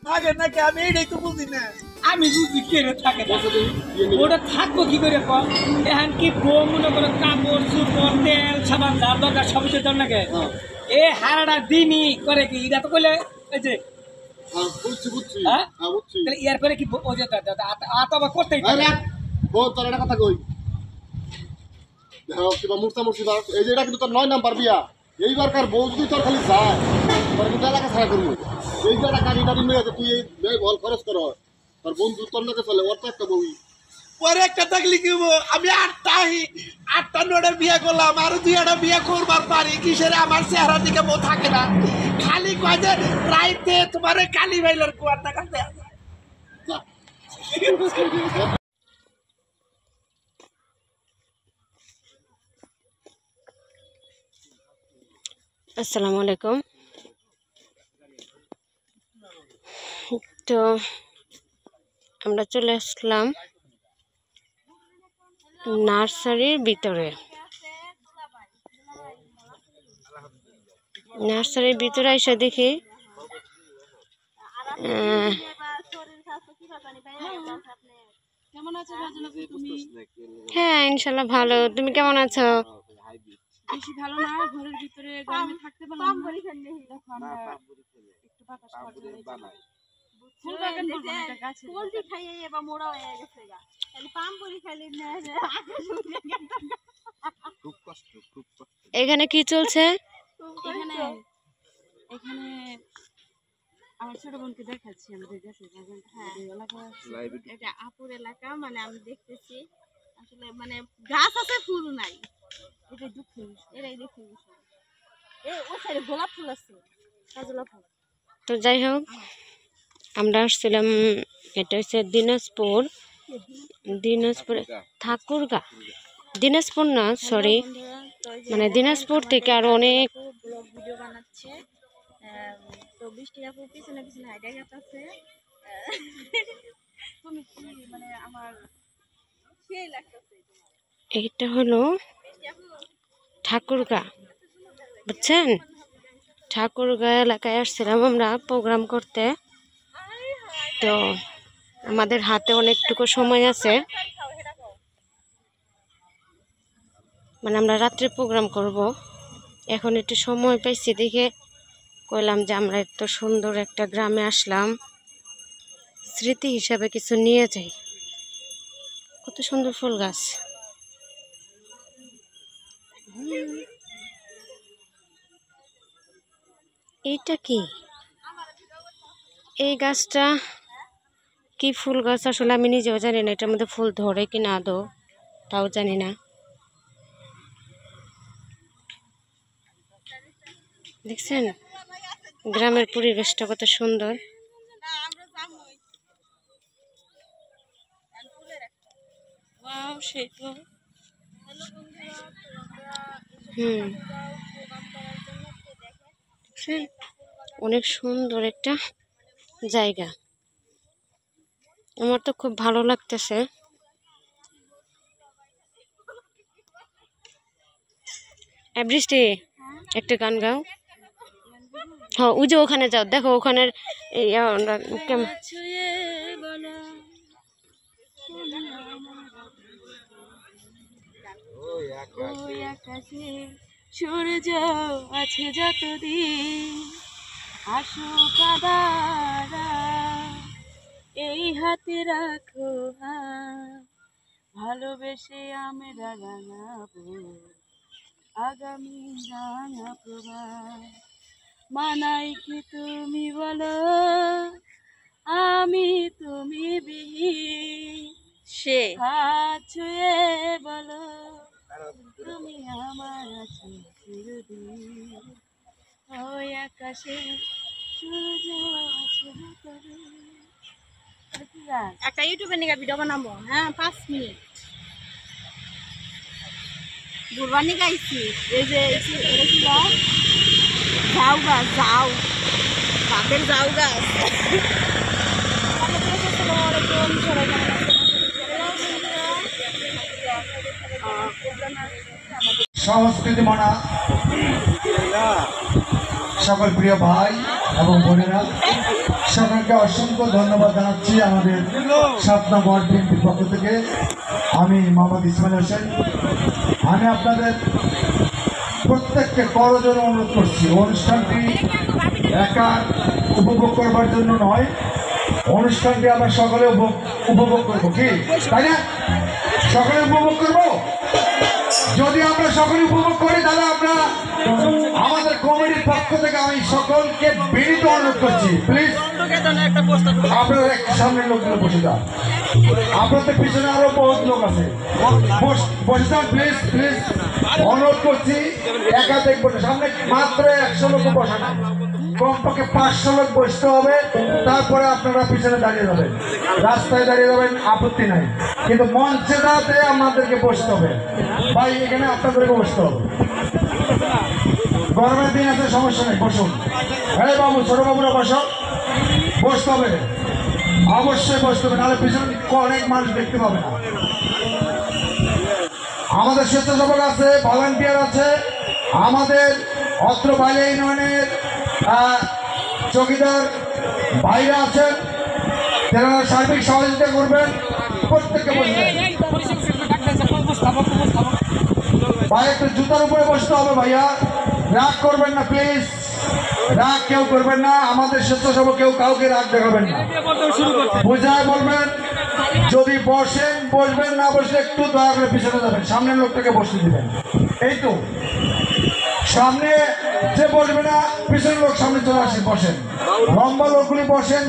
থাকে নাকি আমি এটাই তো বুঝি না। আমি বুঝি কে রে থাকে না ওটা থাকবো কি করে কম এখন কি বউ মনে করো কাপড় চুপড় তেল সাবান যা দরকার সব কিছু দর নাকি এ হারাটা দিনই করে কি এটা তো কইলে এই যে বুঝছি হ্যাঁ বুঝছি তাহলে ইয়ার পরে কি ও যে আবার করতেই আরে বল তোর একটা কথা কই দেখো কিবা মুর্শিদা এই যে এটা কিন্তু তোর 9 নাম্বার বিয়া এইবারকার বউ যদি তোর খালি যায় তোর কিন্তু এলাকা ছাড়া করবো এই যে টাকা গাড়ি নিয়ে আছে তুই এই বল খরচ কর তোর বন্ধু তোর নাকে চলে ওর তো একটা বউই পরে একটা থাকলে কি হবো? আমি আটটা নোটা বিয়ে করলাম আর 2টা বিয়ে করবার পারি কিসের আমার চেহারা দিকে বউ থাকে না খালি কয় যে রাইতে তোমার কালী ভাইলার কুয়ার টাকা দেয়া যায়। যা আসসালামু আলাইকুম। তো আমরা চলে আসলাম নার্সারির ভিতরে। নার্সারির ভিতরে এসে দেখি হ্যাঁ ইনশাল্লাহ ভালো। তুমি কেমন আছো? বেশি ভালো না, ঘরের ভিতরে গরমে থাকতে পারলাম না। দেখো আমরা একটু বাতাস বানাই ফুল বাগান বলবো না, এটা গাছের ফুলটি খাইয়ে এবার মোড়া হয়ে গেছে গা খালি পাম পরি খাইলে না খুব কষ্ট এখানে কি চলছে? এখানে এখানে আমার ছোট বোনকে দেখাচ্ছি আমাদের গাছের বাগানটা। হ্যাঁ এটা আপুর এলাকা, মানে আমি দেখতেছি আসলে মানে গাছ আছে ফুল নাই, এটাই দুঃখের বিষয়, এটাই দুঃখের বিষয়। ও সাইডে গোলাপ ফুল আছে, কাজলা ফুল। তো যাই হোক আমরা আসছিলাম, এটা হচ্ছে দিনাজপুর ঠাকুরগা, দিনাজপুর না সরি, মানে দিনাজপুর থেকে আরো অনেক ভিডিও বানাচ্ছে। তো বৃষ্টি আপু পিছনে পিছনে হাইডা গেছে। তুমি কি মানে আমার সেই লাগতেছে। এটা হলো ঠাকুরগা, বুঝছেন? ঠাকুরগা এলাকায় আসছিলাম আমরা প্রোগ্রাম করতে। তো আমাদের হাতে অনেকটুকু সময় আছে, মানে আমরা রাত্রে প্রোগ্রাম করব। এখন একটু সময় পাইছি দেখে কইলাম যে আমরা এত সুন্দর একটা গ্রামে আসলাম, স্মৃতি হিসাবে কিছু নিয়ে যাই। কত সুন্দর ফুল গাছ। এইটা কি? এই গাছটা কি ফুল গাছ আসলে আমি নিজেও জানি না, এটার মধ্যে ফুল ধরে কি না আদৌ তাও জানি না। দেখছেন গ্রামের পরিবেশটা কত সুন্দর। অনেক সুন্দর একটা জায়গা, আমার তো খুব ভালো লাগতেছে। বৃষ্টি একটা গান গাও। হ্যাঁ ওই যে ওখানে যাও, দেখো ওখানের সূর্য আছে যতদিন আসো কাদারা এই হাতে রাখো ভালোবেসে আমরা রাঙাবো আগামী রাঙা প্রভাত। মানাই কি তুমি বলো আমি তুমি বিহীন সে হাত ছুঁয়ে বলো তুমি আমার আছো চিরদিন। ওই আকাশে সূর্য আছে একটা ইউটিউবে নিয়ে ভিডিও বানাবো। হ্যাঁ 5 মিনিট গুরবানি গাইছি। এই যে ঝাউ গাছ, ঝাউ বাপের ঝাউ গাছ। সংস্কৃতি মানা সকল প্রিয় ভাই এবং বোনেরা, সকলকে অসংখ্য ধন্যবাদ জানাচ্ছি আমাদের 7 নং ওয়ার্ড বিএনপির পক্ষ থেকে। আমি মোহাম্মদ ইসমাইল হোসেন। আমি আপনাদের প্রত্যেককে করজোড়ে অনুরোধ করছি, অনুষ্ঠানটি একা উপভোগ করবার জন্য নয়, অনুষ্ঠানটি আমরা সকলে উপভোগ করবো, কি তাই না? সকলে উপভোগ করবো। যদি আমরা সকলে উপভোগ করি তাহলে আমরা আমাদের কমিটির পক্ষ থেকে আমি সকলকে বিনীত অনুরোধ করছি, প্লিজ আপনারা সামনের লোকগুলো বসে যান। আপনাদের পিছনে আরো বহুত লোক আছে, বসে যান প্লিজ প্লিজ, অনুরোধ করছি। একা দেখবো না, সামনে মাত্র 100 লোক বসে না, কমপক্ষে 500 লোক বসতে হবে। তারপরে আপনারা পিছনে দাঁড়িয়ে যাবেন, রাস্তায় দাঁড়িয়ে যাবেন, আপত্তি নাই, কিন্তু মঞ্চে দাঁড়াতে আমাদেরকে বসতে হবে ভাই, এখানে আপনাদেরকে বসতে হবে। গরমের দিন আছে, সমস্যা নেই, বসুন। হ্যাঁ বাবু, ছোট বাবুরা বসো, বসতে হবে, অবশ্যই বসতে হবে, নাহলে পিছনে অনেক মানুষ দেখতে পাবে না। আমাদের স্বেচ্ছাসেবক আছে, ভলান্টিয়ার আছে, আমাদের অত্র বালিয়া ইউনিয়নের চৌকিদার ভাইরা আছেন, যারা সার্বিক সহযোগিতা করবেন। প্রত্যেককে বসবেন ভাই, একটু জুতার উপরে বসতে হবে ভাইয়া, রাগ করবেন না প্লিজ, রাগ কেউ করবেন না। আমাদের স্বেচ্ছাসেবক কেউ কাউকে রাগ দেখাবেন না, বুঝায় বলবেন। যদি বসেন বসবেন, না বসলে একটু দয়া করে পিছনে যাবেন, সামনের লোকটাকে বসতে দিবেন। এই তো সামনে যে বসবে না, পিছনের লোক সামনে চলে আসে, বসেন, লম্বা লোকগুলি বসেন।